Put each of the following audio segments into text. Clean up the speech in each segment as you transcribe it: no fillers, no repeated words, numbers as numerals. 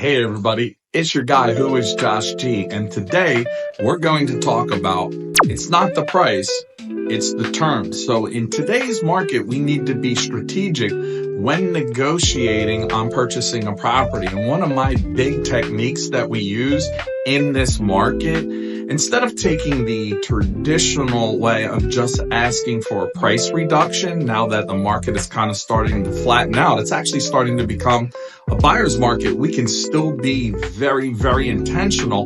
Hey everybody, it's your guy who is Josh G, and today we're going to talk about it's not the price, it's the terms. So in today's market, we need to be strategic when negotiating on purchasing a property. And one of my big techniques that we use in this market, instead of taking the traditional way of just asking for a price reduction, now that the market is kind of starting to flatten out, it's actually starting to become a buyer's market. We can still be very, very intentional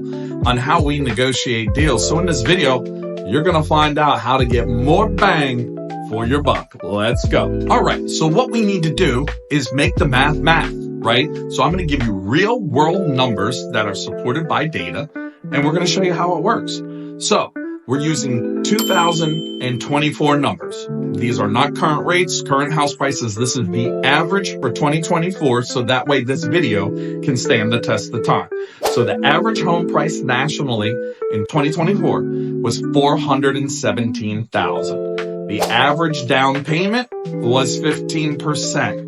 on how we negotiate deals. So in this video, you're going to find out how to get more bang for your buck. Let's go. All right. So what we need to do is make the math, right? So I'm going to give you real world numbers that are supported by data, and we're going to show you how it works. So we're using 2024 numbers. These are not current rates, current house prices. This is the average for 2024. So that way this video can stand the test of time. So the average home price nationally in 2024 was $417,000. The average down payment was 15%.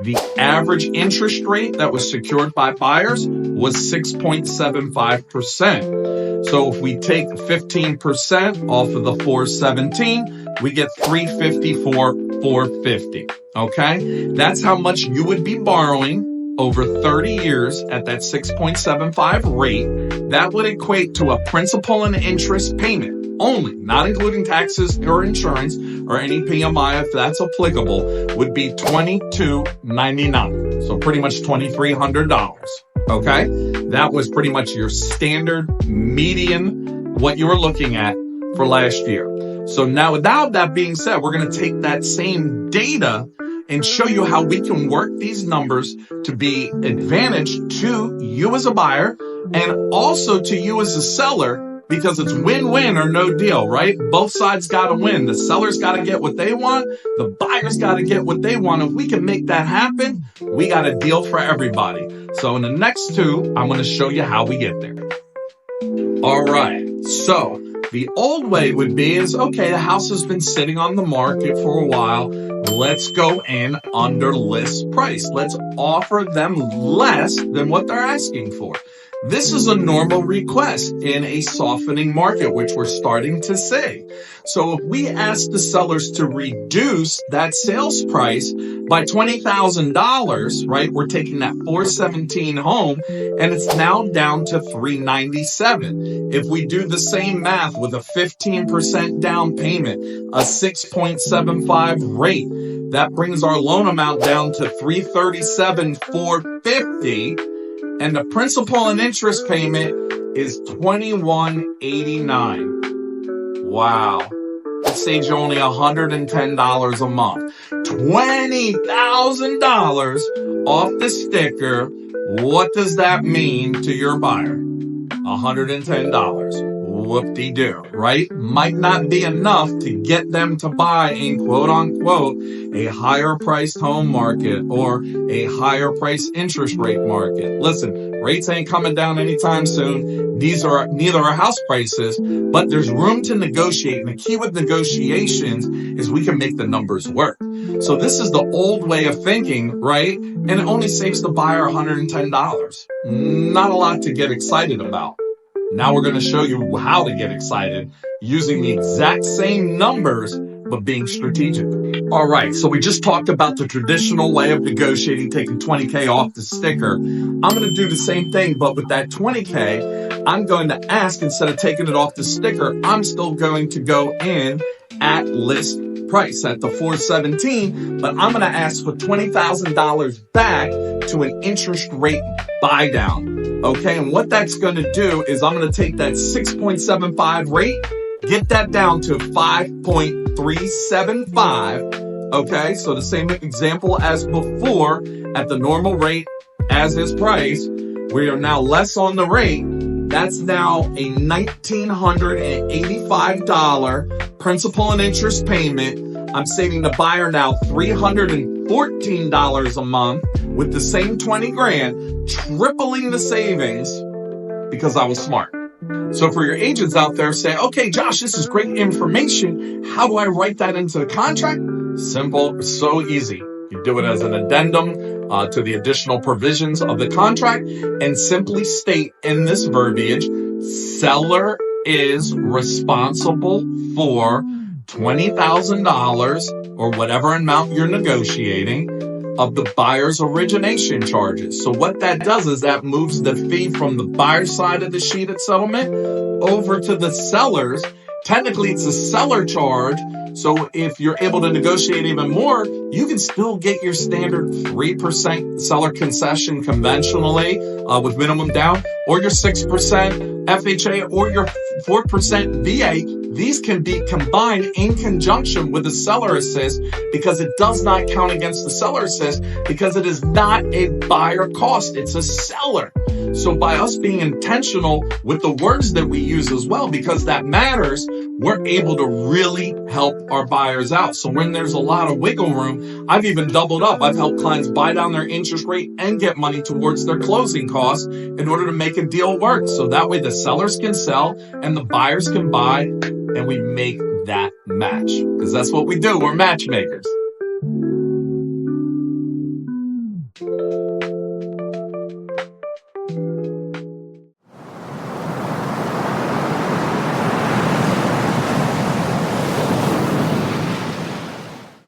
The average interest rate that was secured by buyers was 6.75%. So if we take 15% off of the 417, we get 354, 450. Okay. That's how much you would be borrowing over 30 years at that 6.75 rate. That would equate to a principal and interest payment only, not including taxes or insurance or any PMI if that's applicable, would be $2,299. So pretty much $2,300. Okay. That was pretty much your standard median, what you were looking at for last year. So now without that being said, we're going to take that same data and show you how we can work these numbers to be advantage to you as a buyer and also to you as a seller, because it's win-win or no deal, right? Both sides got to win. The seller's got to get what they want. The buyer's got to get what they want. If we can make that happen, we got a deal for everybody. So in the next two, I'm going to show you how we get there. All right. So the old way would be is, okay, the house has been sitting on the market for a while. Let's go in under list price. Let's offer them less than what they're asking for. This is a normal request in a softening market, which we're starting to see. So if we ask the sellers to reduce that sales price by $20,000, right? We're taking that 417 home and it's now down to 397. If we do the same math with a 15% down payment, a 6.75 rate, that brings our loan amount down to 337, 450. And the principal and interest payment is $21.89. Wow. It saves you only $110 a month. $20,000 off the sticker. What does that mean to your buyer? $110. Whoop-de-doo, right? Might not be enough to get them to buy in quote unquote a higher priced home market or a higher price interest rate market. Listen, rates ain't coming down anytime soon. These are neither are house prices, but there's room to negotiate. And the key with negotiations is we can make the numbers work. So this is the old way of thinking, right? And it only saves the buyer $110. Not a lot to get excited about. Now we're going to show you how to get excited using the exact same numbers, but being strategic. All right. So we just talked about the traditional way of negotiating, taking 20K off the sticker. I'm going to do the same thing, but with that 20K, I'm going to ask, instead of taking it off the sticker, I'm still going to go in at list price at the 417, but I'm going to ask for $20,000 back to an interest rate buy down. Okay, and what that's going to do is I'm going to take that 6.75 rate, get that down to 5.375. Okay, so the same example as before at the normal rate as is price. We are now less on the rate. That's now a $1,985 principal and interest payment. I'm saving the buyer now $314 a month with the same 20 grand, tripling the savings because I was smart. So for your agents out there, say, okay, Josh, this is great information. How do I write that into the contract? Simple, so easy. You do it as an addendum to the additional provisions of the contract and simply state in this verbiage, seller is responsible for $20,000 or whatever amount you're negotiating of the buyer's origination charges. So what that does is that moves the fee from the buyer's side of the sheet at settlement over to the seller's. Technically, it's a seller charge. So if you're able to negotiate even more, you can still get your standard 3% seller concession conventionally with minimum down, or your 6% FHA, or your 4% VA. These can be combined in conjunction with the seller assist because it does not count against the seller assist because it is not a buyer cost. It's a seller. So by us being intentional with the words that we use as well, because that matters, we're able to really help our buyers out. So when there's a lot of wiggle room, I've even doubled up. I've helped clients buy down their interest rate and get money towards their closing costs in order to make a deal work. So that way the sellers can sell and the buyers can buy, and we make that match, because that's what we do. We're matchmakers.